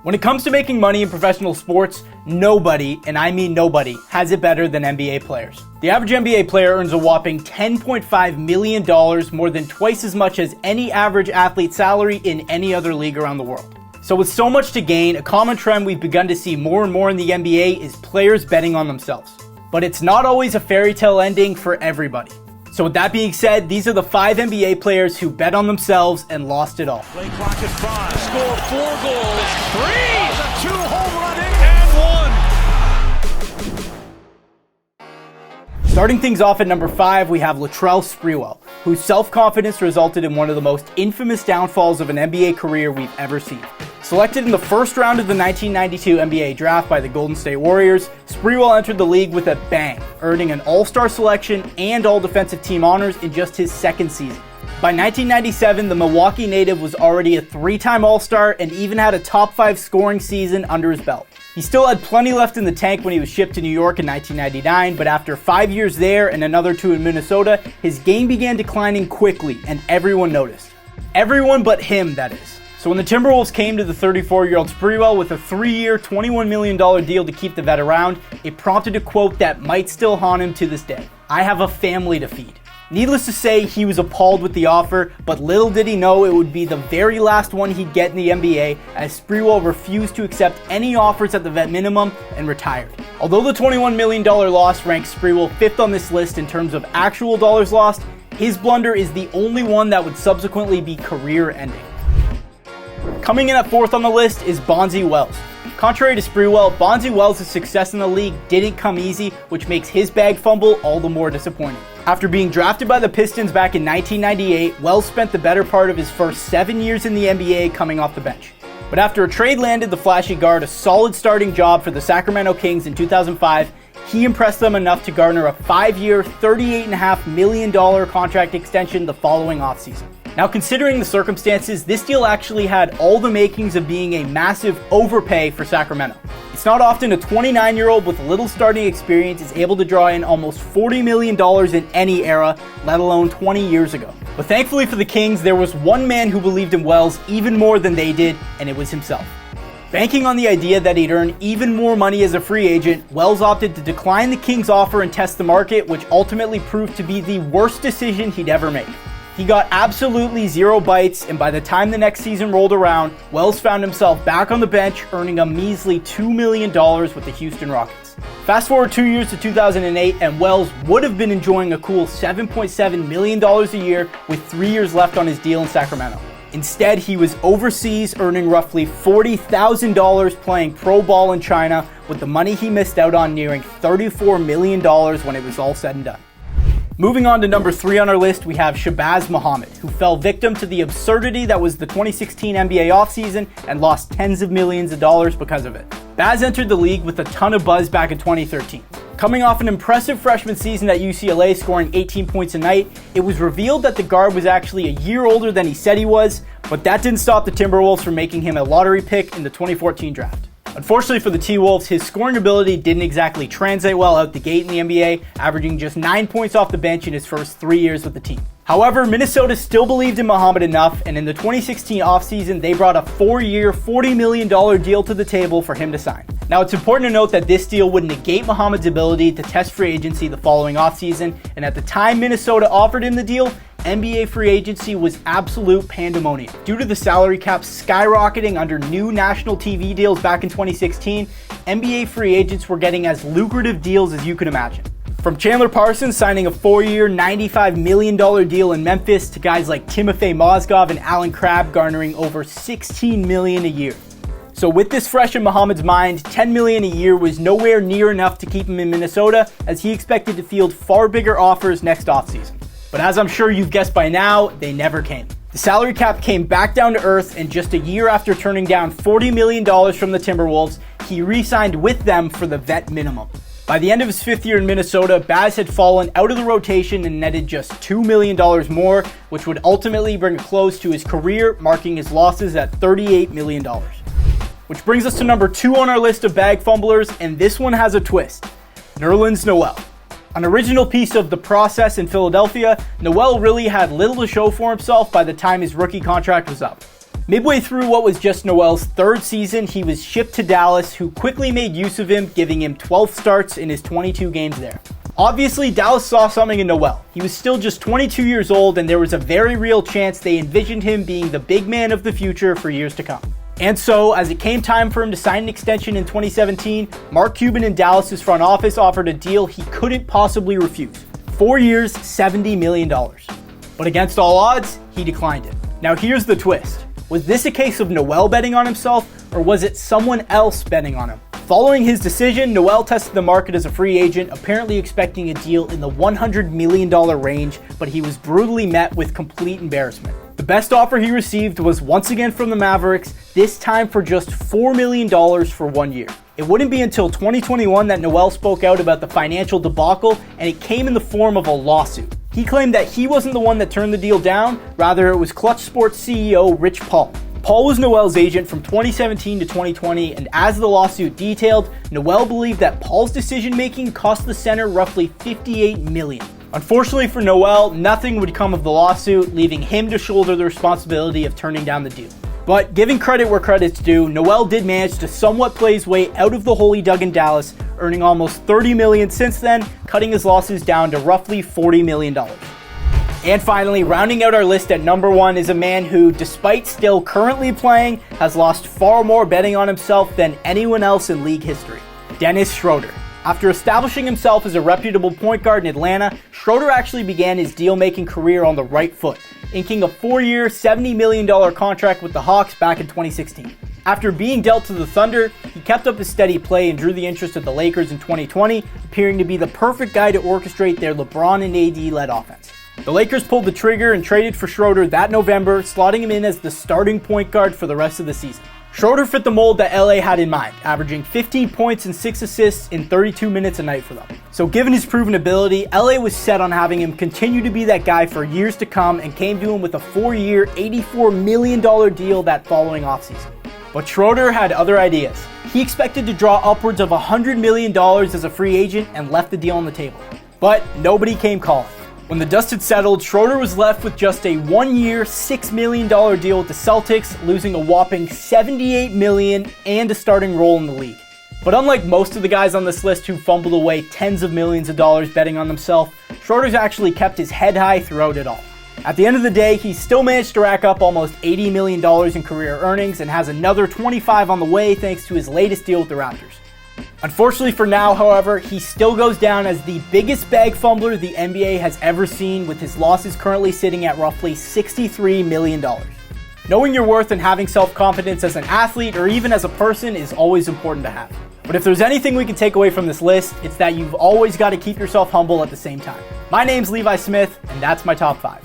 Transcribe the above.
When it comes to making money in professional sports, nobody, and I mean nobody, has it better than NBA players. The average NBA player earns a whopping $10.5 million, more than twice as much as any average athlete salary in any other league around the world. So with so much to gain, a common trend we've begun to see more and more in the NBA is players betting on themselves. But it's not always a fairy tale ending for everybody. So with that being said, these are the 5 NBA players who bet on themselves and lost it all. Play clock at 5. Score 4 goals. 3. A 2 home run and 1. Starting things off at number 5, we have Latrell Sprewell, whose self-confidence resulted in one of the most infamous downfalls of an NBA career we've ever seen. Selected in the first round of the 1992 NBA draft by the Golden State Warriors, Sprewell entered the league with a bang, earning an All-Star selection and All-Defensive Team honors in just his second season. By 1997, the Milwaukee native was already a 3-time All-Star and even had a top 5 scoring season under his belt. He still had plenty left in the tank when he was shipped to New York in 1999, but after 5 years there and another 2 in Minnesota, his game began declining quickly and everyone noticed. Everyone but him, that is. So when the Timberwolves came to the 34-year-old Sprewell with a 3-year, $21 million deal to keep the vet around, it prompted a quote that might still haunt him to this day. "I have a family to feed." Needless to say, he was appalled with the offer, but little did he know it would be the very last one he'd get in the NBA, as Sprewell refused to accept any offers at the vet minimum and retired. Although the $21 million loss ranks Sprewell 5th on this list in terms of actual dollars lost, his blunder is the only one that would subsequently be career-ending. Coming in at 4th on the list is Bonzi Wells. Contrary to Sprewell, Bonzi Wells' success in the league didn't come easy, which makes his bag fumble all the more disappointing. After being drafted by the Pistons back in 1998, Wells spent the better part of his first 7 years in the NBA coming off the bench. But after a trade landed the flashy guard a solid starting job for the Sacramento Kings in 2005, he impressed them enough to garner a 5-year, $38.5 million contract extension the following offseason. Now, considering the circumstances, this deal actually had all the makings of being a massive overpay for Sacramento. It's not often a 29-year-old with little starting experience is able to draw in almost $40 million in any era, let alone 20 years ago. But thankfully for the Kings, there was one man who believed in Wells even more than they did, and it was himself. Banking on the idea that he'd earn even more money as a free agent, Wells opted to decline the Kings' offer and test the market, which ultimately proved to be the worst decision he'd ever make. He got absolutely 0 bites, and by the time the next season rolled around, Wells found himself back on the bench, earning a measly $2 million with the Houston Rockets. Fast forward 2 years to 2008, and Wells would have been enjoying a cool $7.7 million a year with 3 years left on his deal in Sacramento. Instead, he was overseas earning roughly $40,000 playing pro ball in China, with the money he missed out on nearing $34 million when it was all said and done. Moving on to number 3 on our list, we have Shabazz Muhammad, who fell victim to the absurdity that was the 2016 NBA offseason and lost tens of millions of dollars because of it. Baz entered the league with a ton of buzz back in 2013. Coming off an impressive freshman season at UCLA scoring 18 points a night, it was revealed that the guard was actually a year older than he said he was, but that didn't stop the Timberwolves from making him a lottery pick in the 2014 draft. Unfortunately for the T-Wolves, his scoring ability didn't exactly translate well out the gate in the NBA, averaging just 9 points off the bench in his first 3 years with the team. However, Minnesota still believed in Muhammad enough, and in the 2016 offseason, they brought a 4-year, $40 million deal to the table for him to sign. Now, it's important to note that this deal would negate Muhammad's ability to test free agency the following offseason, and at the time Minnesota offered him the deal, NBA free agency was absolute pandemonium. Due to the salary cap skyrocketing under new national TV deals back in 2016, NBA free agents were getting as lucrative deals as you could imagine. From Chandler Parsons signing a 4-year, $95 million deal in Memphis to guys like Timofey Mozgov and Alan Crabb garnering over $16 million a year. So with this fresh in Muhammad's mind, $10 million a year was nowhere near enough to keep him in Minnesota, as he expected to field far bigger offers next offseason. But as I'm sure you've guessed by now, they never came. The salary cap came back down to earth, and just a year after turning down $40 million from the Timberwolves, he re-signed with them for the vet minimum. By the end of his 5th year in Minnesota, Baz had fallen out of the rotation and netted just $2 million more, which would ultimately bring a close to his career, marking his losses at $38 million. Which brings us to number 2 on our list of bag fumblers, and this one has a twist. Nerlens Noel. An original piece of The Process in Philadelphia, Noel really had little to show for himself by the time his rookie contract was up. Midway through what was just Noel's third season, he was shipped to Dallas, who quickly made use of him, giving him 12 starts in his 22 games there. Obviously, Dallas saw something in Noel. He was still just 22 years old, and there was a very real chance they envisioned him being the big man of the future for years to come. And so, as it came time for him to sign an extension in 2017, Mark Cuban and Dallas's front office offered a deal he couldn't possibly refuse. 4 years, $70 million. But against all odds, he declined it. Now here's the twist. Was this a case of Noel betting on himself, or was it someone else betting on him? Following his decision, Noel tested the market as a free agent, apparently expecting a deal in the $100 million range, but he was brutally met with complete embarrassment. The best offer he received was once again from the Mavericks, this time for just $4 million for 1 year. It wouldn't be until 2021 that Noel spoke out about the financial debacle, and it came in the form of a lawsuit. He claimed that he wasn't the one that turned the deal down, rather it was Clutch Sports CEO Rich Paul. Paul was Noel's agent from 2017 to 2020, and as the lawsuit detailed, Noel believed that Paul's decision-making cost the center roughly $58 million. Unfortunately for Noel, nothing would come of the lawsuit, leaving him to shoulder the responsibility of turning down the deal. But giving credit where credit's due, Noel did manage to somewhat play his way out of the hole he dug in Dallas, earning almost $30 million since then, cutting his losses down to roughly $40 million. And finally, rounding out our list at number 1 is a man who, despite still currently playing, has lost far more betting on himself than anyone else in league history. Dennis Schroeder. After establishing himself as a reputable point guard in Atlanta, Schroeder actually began his deal-making career on the right foot, inking a 4-year, $70 million contract with the Hawks back in 2016. After being dealt to the Thunder, he kept up his steady play and drew the interest of the Lakers in 2020, appearing to be the perfect guy to orchestrate their LeBron and AD-led offense. The Lakers pulled the trigger and traded for Schroeder that November, slotting him in as the starting point guard for the rest of the season. Schroeder fit the mold that LA had in mind, averaging 15 points and 6 assists in 32 minutes a night for them. So given his proven ability, LA was set on having him continue to be that guy for years to come, and came to him with a 4-year, $84 million deal that following offseason. But Schroeder had other ideas. He expected to draw upwards of $100 million as a free agent and left the deal on the table. But nobody came calling. When the dust had settled, Schroeder was left with just a 1-year, $6 million deal with the Celtics, losing a whopping $78 million and a starting role in the league. But unlike most of the guys on this list who fumbled away tens of millions of dollars betting on themselves, Schroeder's actually kept his head high throughout it all. At the end of the day, he still managed to rack up almost $80 million in career earnings and has another 25 on the way thanks to his latest deal with the Raptors. Unfortunately for now, however, he still goes down as the biggest bag fumbler the NBA has ever seen, with his losses currently sitting at roughly $63 million. Knowing your worth and having self-confidence as an athlete or even as a person is always important to have. But if there's anything we can take away from this list, it's that you've always got to keep yourself humble at the same time. My name's Levi Smith, and that's my top 5.